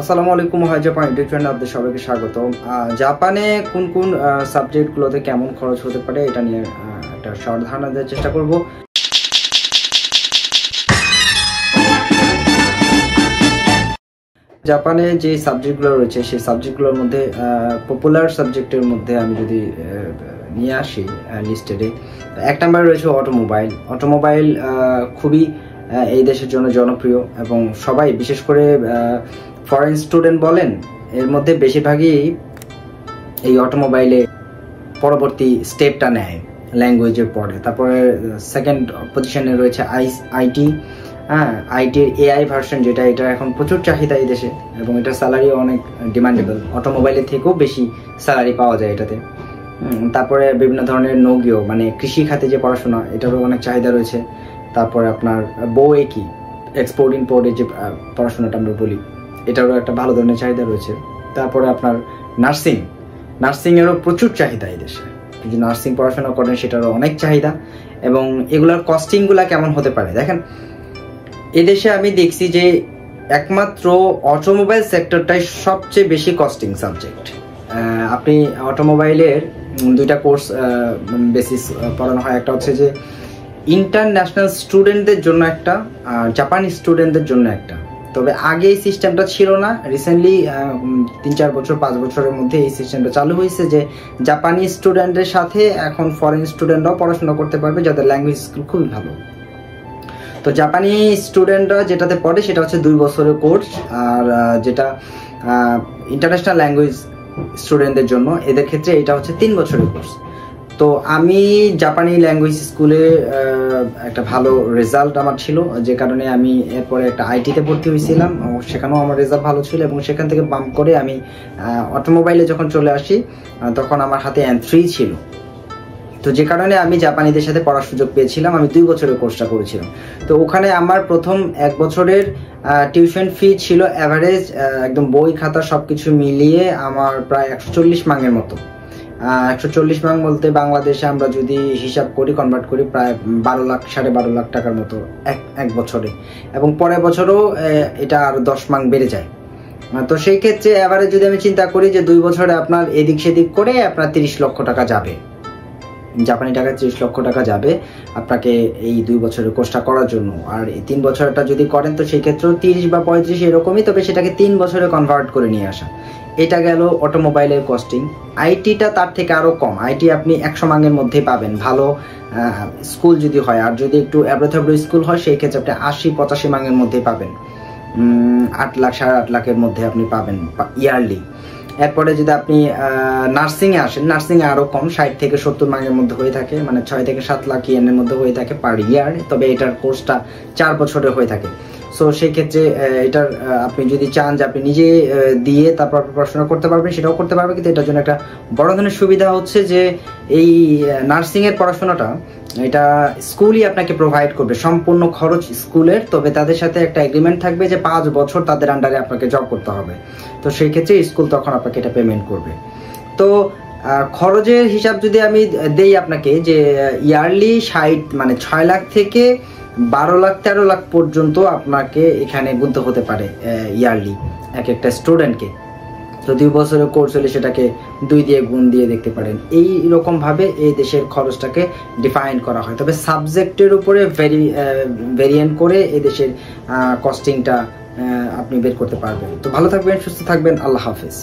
আসসালামু আলাইকুম high Japan YouTube চ্যানেলে আপনাদের সবাইকে স্বাগত। জাপানে কোন কোন সাবজেক্টগুলোতে কেমন খরচ হতে পারে এটা নিয়ে একটা শর্ট ধারণা দেওয়ার চেষ্টা করব। জাপানে যে সাবজেক্টগুলো রয়েছে সেই সাবজেক্টগুলোর মধ্যে পপুলার সাবজেক্টের মধ্যে আমি যদি নিয়ে আসি লিস্টেডে, এক নম্বরে রয়েছে অটোমোবাইল। খুবই এই দেশের জন্য জনপ্রিয় এবং সবাই, বিশেষ করে ফরেন স্টুডেন্ট বলেন, এর মধ্যে বেশিরভাগই এই অটোমোবাইলে পরবর্তী স্টেপটা নেয় ল্যাঙ্গুয়েজের পরে। তারপরে সেকেন্ড পজিশনে রয়েছে আইটি। আইটির এআই ভার্সন, যেটা এটা এখন প্রচুর চাহিদা এই দেশে এবং এটার স্যালারিও অনেক ডিমান্ডেবল। অটোমোবাইলের থেকেও বেশি স্যালারি পাওয়া যায় এটাতে। তারপরে বিভিন্ন ধরনের নৌগীয় মানে কৃষি খাতে যে পড়াশোনা, এটারও অনেক চাহিদা রয়েছে। তারপরে আপনার বৌএকি, এক্সপোর্ট ইম্পোর্টের যে পড়াশোনাটা আমরা বলি, এটারও একটা ভালো ধরনের চাহিদা রয়েছে। তারপরে আপনার নার্সিংয়েরও প্রচুর চাহিদা এই দেশে। যদি নার্সিং পড়াশোনা করেন সেটারও অনেক চাহিদা। এবং এগুলোর কস্টিংগুলো কেমন হতে পারে দেখেন, এদেশে আমি দেখছি যে একমাত্র অটোমোবাইল সেক্টরটাই সবচেয়ে বেশি কস্টিং সাবজেক্ট। আপনি অটোমোবাইলের দুইটা কোর্স বেসিস পড়ানো হয়, একটা হচ্ছে যে ইন্টারন্যাশনাল স্টুডেন্টদের জন্য একটা, জাপানি স্টুডেন্টদের জন্য একটা। তবে আগে এই সিস্টেমটা ছিল না, রিসেন্টলি 3-4 বছর 5 বছরের মধ্যে এই সিস্টেমটা চালু হয়েছে যে জাপানি স্টুডেন্টের সাথে এখন ফরেন স্টুডেন্টরাও পড়াশোনা করতে পারবে, যাদের ল্যাঙ্গুয়েজ স্কিল খুবই ভালো। তো জাপানি স্টুডেন্টরা যেটাতে পড়ে সেটা হচ্ছে 2 বছরের কোর্স, আর যেটা ইন্টারন্যাশনাল ল্যাঙ্গুয়েজ স্টুডেন্টদের জন্য এদের ক্ষেত্রে এটা হচ্ছে 3 বছরের কোর্স। তো আমি জাপানি ল্যাঙ্গুয়েজ স্কুলে একটা ভালো রেজাল্ট আমার ছিল, যে কারণে আমি এরপরে একটা আইটিতে ভর্তি হয়েছিলাম, সেখানেও আমার রেজাল্ট ভালো ছিল এবং সেখান থেকে বাম্প করে আমি অটোমোবাইলে যখন চলে আসি তখন আমার হাতে N3 ছিল। তো যে কারণে আমি জাপানিদের সাথে পড়ার সুযোগ পেয়েছিলাম। আমি 2 বছরের কোর্সটা করেছিলাম। তো ওখানে আমার প্রথম 1 বছরের টিউশন ফি ছিল অ্যাভারেজ, একদম বই খাতা সবকিছু মিলিয়ে আমার প্রায় 140 মাঙ্গের মতো। 140 মাঙ্গ বলতে বাংলাদেশে আমরা যদি হিসাব করি, কনভার্ট করি, প্রায় 12 লাখ 12.5 লাখ টাকার মতো এক বছরে। এবং পরের বছরও এটা আরো 10 মাঙ্গ বেড়ে যায়। তো সেই ক্ষেত্রে অ্যাভারেজ যদি আমি চিন্তা করি যে 2 বছরে আপনার এদিক সেদিক করে আপনার 30 লক্ষ টাকা যাবে, জাপানি টাকা 30 লক্ষ টাকা যাবে আপনাকে এই 2 বছরের কোর্সটা করার জন্য। আর এই 3 বছরটা যদি করেন তো সেই ক্ষেত্রেও 30 বা 35 এরকমই, তবে সেটাকে 3 বছরে কনভার্ট করে নিয়ে আসা। এটা গেল অটোমোবাইলের কস্টিং। আইটিটা তার থেকে আরও কম। আইটি আপনি 100 মাঙ্গের মধ্যেই পাবেন ভালো স্কুল যদি হয়, আর যদি একটু অ্যাব্রোথ্যাব্রো স্কুল হয় সেই ক্ষেত্রে আপনি 80-85 মাঙ্গের মধ্যেই পাবেন। 8 লাখ 8.5 লাখের মধ্যে আপনি পাবেন ইয়ারলি। এরপরে যদি আপনি নার্সিংয়ে আসেন, নার্সিংয়ে আরও কম, 60 থেকে 70 মাঙ্গের মধ্যে হয়ে থাকে, মানে 6 থেকে 7 লাখ ইয়েনের মধ্যে হয়ে থাকে পার ইয়ার। তবে এটার কোর্সটা 4 বছরের হয়ে থাকে। সো সেই ক্ষেত্রে এটার আপনি যদি চান যে আপনি নিজে দিয়ে তারপর পড়াশোনা করতে পারবেন, সেটাও করতে পারবেন। কিন্তু এটার জন্য একটা বড় ধরনের সুবিধা হচ্ছে যে এই নার্সিংয়ের পড়াশোনাটা এটা স্কুলই আপনাকে প্রোভাইড করবে, সম্পূর্ণ খরচ স্কুলের। তবে তাদের সাথে একটা এগ্রিমেন্ট থাকবে যে 5 বছর তাদের আন্ডারে আপনাকে জব করতে হবে। তো সেই ক্ষেত্রে স্কুল তখন আপনাকে এটা পেমেন্ট করবে। তো খরচের হিসাব যদি আমি দেই আপনাকে, যে ইয়ারলি 60 মানে 6 লাখ থেকে 12 লাখ 13 লাখ পর্যন্ত আপনাকে এখানে গুনতে হতে পারে ইয়ারলি এক একটা স্টুডেন্টকে। তো 2 বছরের কোর্স হলে সেটাকে 2 দিয়ে গুণ দিয়ে দেখতে পারেন। এই রকম ভাবে এই দেশের খরচটাকে ডিফাইন করা হয়। তবে সাবজেক্টের উপরে ভেরিয়েন্ট করে এই দেশের কস্টিংটা আপনি বের করতে পারবেন। তো ভালো থাকবেন, সুস্থ থাকবেন, আল্লাহ হাফেজ।